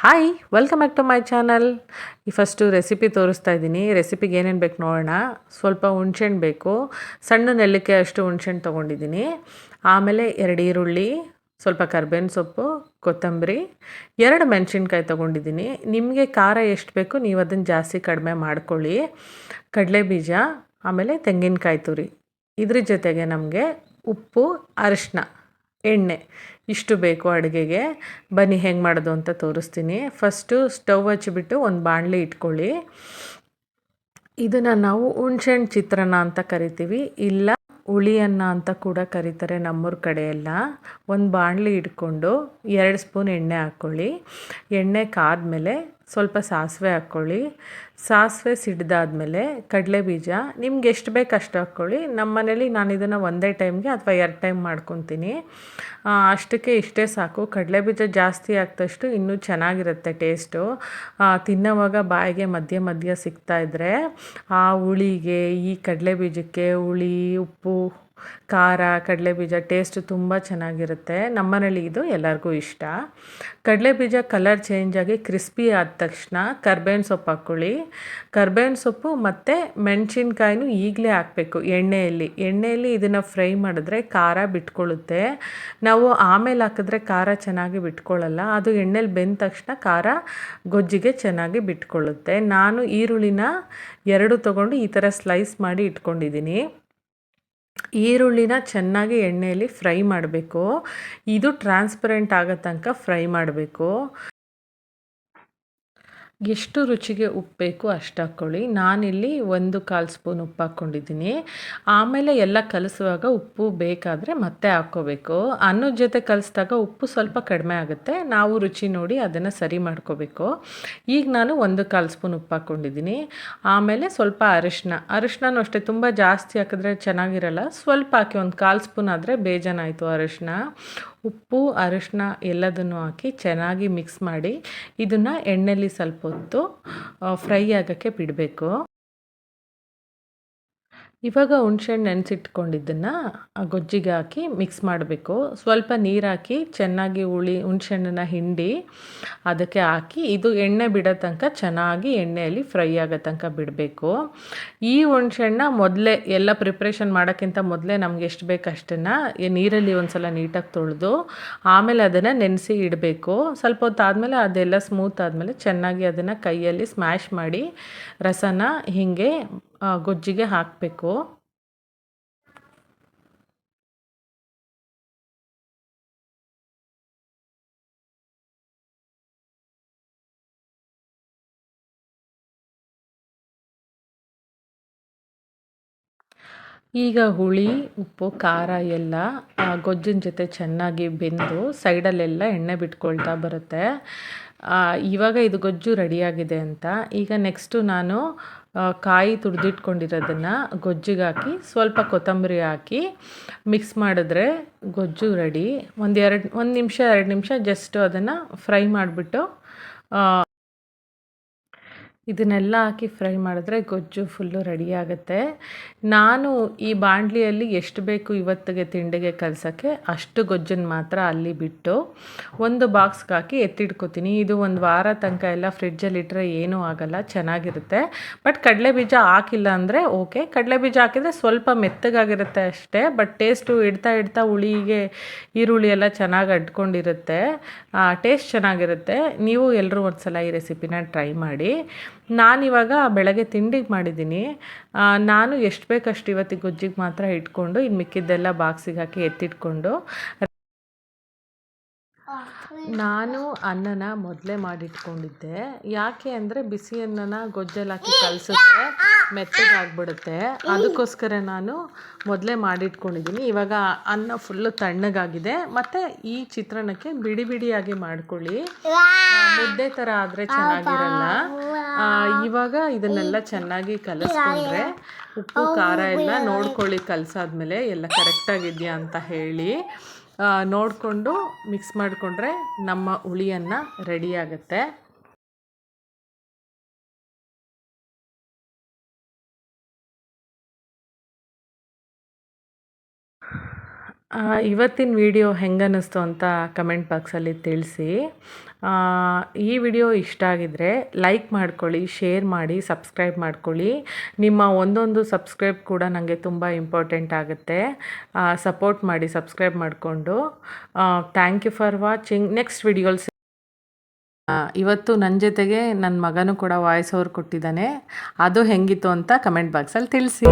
Hi welcome back to my channel. ಈ first recipe ತೋರಿಸ್ತಾ ಇದ್ದೀನಿ. ರೆಸಿಪಿಗೆ ಏನೇನು ಬೇಕು ನೋಡೋಣ. ಸ್ವಲ್ಪ ಹುಣ್ಸೆಹಣ್ಣು ಬೇಕು, ಸಣ್ಣ ನೆಲ್ಲಿಕಾಯಿ ಅಷ್ಟು ಹುಣ್ಸೆಹಣ್ಣು ತೊಗೊಂಡಿದ್ದೀನಿ. ಆಮೇಲೆ 2 ಈರುಳ್ಳಿ, ಸ್ವಲ್ಪ ಕರ್ಬೇವಿನ ಸೊಪ್ಪು, ಕೊತ್ತಂಬರಿ, 2 ಮೆಣಸಿನ್ಕಾಯಿ ತೊಗೊಂಡಿದ್ದೀನಿ. ನಿಮಗೆ ಖಾರ ಎಷ್ಟು ಬೇಕು ನೀವು ಅದನ್ನು ಜಾಸ್ತಿ ಕಡಿಮೆ ಮಾಡ್ಕೊಳ್ಳಿ. ಕಡಲೆಬೀಜ, ಆಮೇಲೆ ತೆಂಗಿನಕಾಯಿ ತುರಿ. ಇದ್ರ ಜೊತೆಗೆ ನಮಗೆ ಉಪ್ಪು, ಅರಿಶಿನ, ಎಣ್ಣೆ ಇಷ್ಟು ಬೇಕು ಅಡುಗೆಗೆ. ಬನ್ನಿ ಹೆಂಗೆ ಮಾಡೋದು ಅಂತ ತೋರಿಸ್ತೀನಿ. ಫಸ್ಟು ಸ್ಟವ್ ಹಚ್ಚಿಬಿಟ್ಟು ಒಂದು ಬಾಣಲಿ ಇಟ್ಕೊಳ್ಳಿ. ಇದನ್ನು ನಾವು ಹುಣ್ಸೆಹಣ್ಣು ಚಿತ್ರಾನ್ನ ಅಂತ ಕರಿತೀವಿ, ಇಲ್ಲ ಹುಳಿಯನ್ನ ಅಂತ ಕೂಡ ಕರೀತಾರೆ ನಮ್ಮೂರ ಕಡೆ ಎಲ್ಲ. ಒಂದು ಬಾಣಲಿ ಇಟ್ಕೊಂಡು 2 ಸ್ಪೂನ್ ಎಣ್ಣೆ ಹಾಕ್ಕೊಳ್ಳಿ. ಎಣ್ಣೆ ಕಾದ್ಮೇಲೆ ಸ್ವಲ್ಪ ಸಾಸಿವೆ ಹಾಕ್ಕೊಳ್ಳಿ. ಸಾಸಿವೆ ಸಿಡ್ದಾದ್ಮೇಲೆ ಕಡಲೆಬೀಜ ನಿಮ್ಗೆ ಎಷ್ಟು ಬೇಕು ಅಷ್ಟು ಹಾಕ್ಕೊಳ್ಳಿ. ನಮ್ಮ ಮನೇಲಿ ನಾನು ಇದನ್ನು ಒಂದೇ ಟೈಮ್ಗೆ ಅಥವಾ 2 ಟೈಮ್ ಮಾಡ್ಕೊತೀನಿ. ಅಷ್ಟಕ್ಕೆ ಇಷ್ಟೇ ಸಾಕು. ಕಡಲೆಬೀಜ ಜಾಸ್ತಿ ಹಾಕ್ದಷ್ಟು ಇನ್ನೂ ಚೆನ್ನಾಗಿರುತ್ತೆ ಟೇಸ್ಟು. ತಿನ್ನೋವಾಗ ಬಾಯಿಗೆ ಮಧ್ಯ ಮಧ್ಯ ಸಿಗ್ತಾಯಿದ್ರೆ ಆ ಹುಳಿಗೆ, ಈ ಕಡಲೆಬೀಜಕ್ಕೆ ಹುಳಿ, ಉಪ್ಪು, ಖಾರ, ಕಡಲೆಬೀಜ ಟೇಸ್ಟು ತುಂಬ ಚೆನ್ನಾಗಿರುತ್ತೆ. ನಮ್ಮನೇಲಿ ಇದು ಎಲ್ಲರಿಗೂ ಇಷ್ಟ. ಕಡಲೆಬೀಜ ಕಲರ್ ಚೇಂಜ್ ಆಗಿ ಕ್ರಿಸ್ಪಿ ಆದ ತಕ್ಷಣ ಕರ್ಬೇವಿನ ಸೊಪ್ಪು ಹಾಕ್ಕೊಳ್ಳಿ. ಕರ್ಬೇವಿನ ಸೊಪ್ಪು ಮತ್ತು ಮೆಣಸಿನ್ಕಾಯಿನೂ ಈಗಲೇ ಹಾಕಬೇಕು ಎಣ್ಣೆಯಲ್ಲಿ ಇದನ್ನು ಫ್ರೈ ಮಾಡಿದ್ರೆ ಖಾರ ಬಿಟ್ಕೊಳ್ಳುತ್ತೆ. ನಾವು ಆಮೇಲೆ ಹಾಕಿದ್ರೆ ಖಾರ ಚೆನ್ನಾಗಿ ಬಿಟ್ಕೊಳ್ಳಲ್ಲ. ಅದು ಎಣ್ಣೆಲಿ ಬೆಂದ ತಕ್ಷಣ ಖಾರ ಗೊಜ್ಜಿಗೆ ಚೆನ್ನಾಗಿ ಬಿಟ್ಕೊಳ್ಳುತ್ತೆ. ನಾನು ಈರುಳ್ಳಿನ 2 ತೊಗೊಂಡು ಈ ಥರ ಸ್ಲೈಸ್ ಮಾಡಿ ಇಟ್ಕೊಂಡಿದ್ದೀನಿ. ಈರುಳ್ಳಿನ ಚೆನ್ನಾಗಿ ಎಣ್ಣೆಯಲ್ಲಿ ಫ್ರೈ ಮಾಡಬೇಕು. ಇದು ಟ್ರಾನ್ಸ್ಪರೆಂಟ್ ಆಗೋ ತನಕ ಫ್ರೈ ಮಾಡಬೇಕು. ಎಷ್ಟು ರುಚಿಗೆ ಉಪ್ಪು ಬೇಕು ಅಷ್ಟು ಹಾಕ್ಕೊಳ್ಳಿ. ನಾನಿಲ್ಲಿ 1/4 ಸ್ಪೂನ್ ಉಪ್ಪು ಹಾಕ್ಕೊಂಡಿದ್ದೀನಿ. ಆಮೇಲೆ ಎಲ್ಲ ಕಲಿಸುವಾಗ ಉಪ್ಪು ಬೇಕಾದರೆ ಮತ್ತೆ ಹಾಕ್ಕೋಬೇಕು. ಅನ್ನದ ಜೊತೆ ಕಲಿಸಿದಾಗ ಉಪ್ಪು ಸ್ವಲ್ಪ ಕಡಿಮೆ ಆಗುತ್ತೆ. ನಾವು ರುಚಿ ನೋಡಿ ಅದನ್ನು ಸರಿ ಮಾಡ್ಕೋಬೇಕು. ಈಗ ನಾನು 1/4 ಸ್ಪೂನ್ ಉಪ್ಪು ಹಾಕ್ಕೊಂಡಿದ್ದೀನಿ. ಆಮೇಲೆ ಸ್ವಲ್ಪ ಅರಿಶಿನನೂ ಅಷ್ಟೇ ತುಂಬ ಜಾಸ್ತಿ ಹಾಕಿದ್ರೆ ಚೆನ್ನಾಗಿರಲ್ಲ. ಸ್ವಲ್ಪ ಹಾಕಿ, 1/4 ಸ್ಪೂನ್ ಆದರೆ ಬೇಜಾನಾಯಿತು ಅರಿಶಿನ. ಉಪ್ಪು, ಅರಿಶಿನ ಎಲ್ಲದನ್ನು ಹಾಕಿ ಚೆನ್ನಾಗಿ ಮಿಕ್ಸ್ ಮಾಡಿ ಇದನ್ನು ಎಣ್ಣೆಯಲ್ಲಿ ಸ್ವಲ್ಪ ಹೊತ್ತು ಫ್ರೈ ಆಗೋಕ್ಕೆ ಬಿಡಬೇಕು. ಇವಾಗ ಹುಣ್ಸೆಹಣ್ಣು ನೆನೆಸಿಟ್ಕೊಂಡಿದ್ದನ್ನು ಆ ಗೊಜ್ಜಿಗೆ ಹಾಕಿ ಮಿಕ್ಸ್ ಮಾಡಬೇಕು. ಸ್ವಲ್ಪ ನೀರು ಹಾಕಿ ಚೆನ್ನಾಗಿ ಹುಣ್ಸೆಹಣ್ಣನ್ನು ಹಿಂಡಿ ಅದಕ್ಕೆ ಹಾಕಿ ಇದು ಎಣ್ಣೆ ಬಿಡೋ ತನಕ ಚೆನ್ನಾಗಿ ಎಣ್ಣೆಯಲ್ಲಿ ಫ್ರೈ ಆಗೋ ತನಕ ಬಿಡಬೇಕು. ಈ ಹುಣ್ಸೆಹಣ್ಣು ಮೊದಲೇ ಎಲ್ಲ ಪ್ರಿಪ್ರೇಷನ್ ಮಾಡೋಕ್ಕಿಂತ ಮೊದಲೇ ನಮ್ಗೆ ಎಷ್ಟು ಬೇಕು ಅಷ್ಟನ್ನು ನೀರಲ್ಲಿ ಒಂದು ಸಲ ನೀಟಾಗಿ ತೊಳೆದು ಆಮೇಲೆ ಅದನ್ನು ನೆನೆಸಿ ಇಡಬೇಕು. ಸ್ವಲ್ಪ ಹೊತ್ತು ಆದಮೇಲೆ ಅದೆಲ್ಲ ಸ್ಮೂತ್ ಆದಮೇಲೆ ಚೆನ್ನಾಗಿ ಅದನ್ನು ಕೈಯಲ್ಲಿ ಸ್ಮ್ಯಾಶ್ ಮಾಡಿ ರಸನ ಹೀಗೆ ಗೊಜ್ಜಿಗೆ ಹಾಕಬೇಕು. ಈಗ ಹುಳಿ, ಉಪ್ಪು, ಖಾರ ಎಲ್ಲ ಗೊಜ್ಜಿನ ಜೊತೆ ಚೆನ್ನಾಗಿ ಬೆಂದು ಸೈಡಲ್ಲೆಲ್ಲ ಎಣ್ಣೆ ಬಿಟ್ಕೊಳ್ತಾ ಬರುತ್ತೆ. ಇವಾಗ ಇದು ಗೊಜ್ಜು ರೆಡಿಯಾಗಿದೆ ಅಂತ. ಈಗ ನೆಕ್ಸ್ಟು ನಾನು ಕಾಯಿ ತುರಿದಿಟ್ಕೊಂಡಿರೋದನ್ನು ಗೊಜ್ಜಿಗೆ ಹಾಕಿ ಸ್ವಲ್ಪ ಕೊತ್ತಂಬರಿ ಹಾಕಿ ಮಿಕ್ಸ್ ಮಾಡಿದ್ರೆ ಗೊಜ್ಜು ರೆಡಿ. ಒಂದು ನಿಮಿಷ 2 ನಿಮಿಷ ಜಸ್ಟ್ ಅದನ್ನು ಫ್ರೈ ಮಾಡಿಬಿಟ್ಟು ಇದನ್ನೆಲ್ಲ ಹಾಕಿ ಫ್ರೈ ಮಾಡಿದ್ರೆ ಗೊಜ್ಜು ಫುಲ್ಲು ರೆಡಿಯಾಗುತ್ತೆ. ನಾನು ಈ ಬಾಣಲಿಯಲ್ಲಿ ಎಷ್ಟು ಬೇಕು ಇವತ್ತಿಗೆ ತಿಂಡಿಗೆ ಕಲಸೋಕ್ಕೆ ಅಷ್ಟು ಗೊಜ್ಜನ್ನು ಮಾತ್ರ ಅಲ್ಲಿ ಬಿಟ್ಟು ಒಂದು ಬಾಕ್ಸ್ಗೆ ಹಾಕಿ ಎತ್ತಿಟ್ಕೊತೀನಿ. ಇದು ಒಂದು ವಾರ ತನಕ ಎಲ್ಲ ಫ್ರಿಡ್ಜಲ್ಲಿ ಇಟ್ಟರೆ ಏನೂ ಆಗೋಲ್ಲ, ಚೆನ್ನಾಗಿರುತ್ತೆ. ಬಟ್ ಕಡಲೆಬೀಜ ಹಾಕಿಲ್ಲ ಅಂದರೆ ಓಕೆ. ಕಡಲೆಬೀಜ ಹಾಕಿದರೆ ಸ್ವಲ್ಪ ಮೆತ್ತಗಾಗಿರುತ್ತೆ ಅಷ್ಟೇ. ಬಟ್ ಟೇಸ್ಟು ಇಡ್ತಾ ಹುಳಿಗೆ ಈರುಳ್ಳಿ ಎಲ್ಲ ಚೆನ್ನಾಗಿ ಅಂಟ್ಕೊಂಡಿರುತ್ತೆ. ಟೇಸ್ಟ್ ಚೆನ್ನಾಗಿರುತ್ತೆ. ನೀವು ಎಲ್ಲರೂ ಒಂದು ಸಲ ಈ ರೆಸಿಪಿನ ಟ್ರೈ ಮಾಡಿ. ನಾನಿವಾಗ ಬೆಳಗ್ಗೆ ತಿಂಡಿಗೆ ಮಾಡಿದ್ದೀನಿ. ನಾನು ಎಷ್ಟು ಬೇಕಷ್ಟು ಇವತ್ತಿಗೆ ಗೊಜ್ಜಿಗೆ ಮಾತ್ರ ಇಟ್ಕೊಂಡು ಇನ್ನು ಮಿಕ್ಕಿದ್ದೆಲ್ಲ ಬಾಕ್ಸಿಗೆ ಹಾಕಿ ಎತ್ತಿಟ್ಕೊಂಡು ನಾನು ಅನ್ನನ ಮೊದಲೇ ಮಾಡಿಟ್ಕೊಂಡಿದ್ದೆ. ಯಾಕೆ ಅಂದರೆ ಬಿಸಿ ಅನ್ನನ ಗೊಜ್ಜಲ್ಲಿ ಹಾಕಿ ಕಲಸಿದ್ರೆ ಮೆತ್ತಗಾಗ್ಬಿಡುತ್ತೆ. ಅದಕ್ಕೋಸ್ಕರ ನಾನು ಮೊದಲೇ ಮಾಡಿಟ್ಕೊಂಡಿದ್ದೀನಿ. ಇವಾಗ ಅನ್ನ ಫುಲ್ಲು ತಣ್ಣಗಾಗಿದೆ. ಮತ್ತು ಈ ಚಿತ್ರಾನ್ನಕ್ಕೆ ಬಿಡಿ ಬಿಡಿಯಾಗಿ ಮಾಡ್ಕೊಳ್ಳಿ, ಮುದ್ದೆ ಥರ ಆದರೆ ಚೆನ್ನಾಗಿರಲ್ಲ. ಇವಾಗ ಇದನ್ನೆಲ್ಲ ಚೆನ್ನಾಗಿ ಕಲಿಸ್ಕೊಂಡ್ರೆ ಉಪ್ಪು ಖಾರ ಎಲ್ಲ ನೋಡ್ಕೊಳ್ಳಿ. ಕಲಸಾದ್ಮೇಲೆ ಎಲ್ಲ ಕರೆಕ್ಟಾಗಿದೆಯಾ ಅಂತ ಹೇಳಿ ನೋಡಿಕೊಂಡು ಮಿಕ್ಸ್ ಮಾಡಿಕೊಂಡ್ರೆ ನಮ್ಮ ಹುಳಿಯನ್ನ ರೆಡಿಯಾಗುತ್ತೆ. ಇವತ್ತಿನ ವಿಡಿಯೋ ಹೆಂಗನ್ನಿಸ್ತು ಅಂತ ಕಮೆಂಟ್ ಬಾಕ್ಸಲ್ಲಿ ತಿಳಿಸಿ. ಈ ವಿಡಿಯೋ ಇಷ್ಟ ಆಗಿದ್ರೆ ಲೈಕ್ ಮಾಡ್ಕೊಳ್ಳಿ, ಶೇರ್ ಮಾಡಿ, ಸಬ್ಸ್ಕ್ರೈಬ್ ಮಾಡ್ಕೊಳ್ಳಿ. ನಿಮ್ಮ ಒಂದೊಂದು ಸಬ್ಸ್ಕ್ರೈಬ್ ಕೂಡ ನನಗೆ ತುಂಬ ಇಂಪಾರ್ಟೆಂಟ್ ಆಗುತ್ತೆ. ಸಪೋರ್ಟ್ ಮಾಡಿ ಸಬ್ಸ್ಕ್ರೈಬ್ ಮಾಡಿಕೊಂಡು. Thank you for watching. Next ವಿಡಿಯೋಲ್ ಇವತ್ತು ನನ್ನ ಜೊತೆಗೆ ನನ್ನ ಮಗನೂ ಕೂಡ ವಾಯ್ಸ್ ಓವರ್ ಕೊಟ್ಟಿದ್ದಾನೆ. ಅದು ಹೆಂಗಿತ್ತು ಅಂತ ಕಮೆಂಟ್ ಬಾಕ್ಸಲ್ಲಿ ತಿಳಿಸಿ.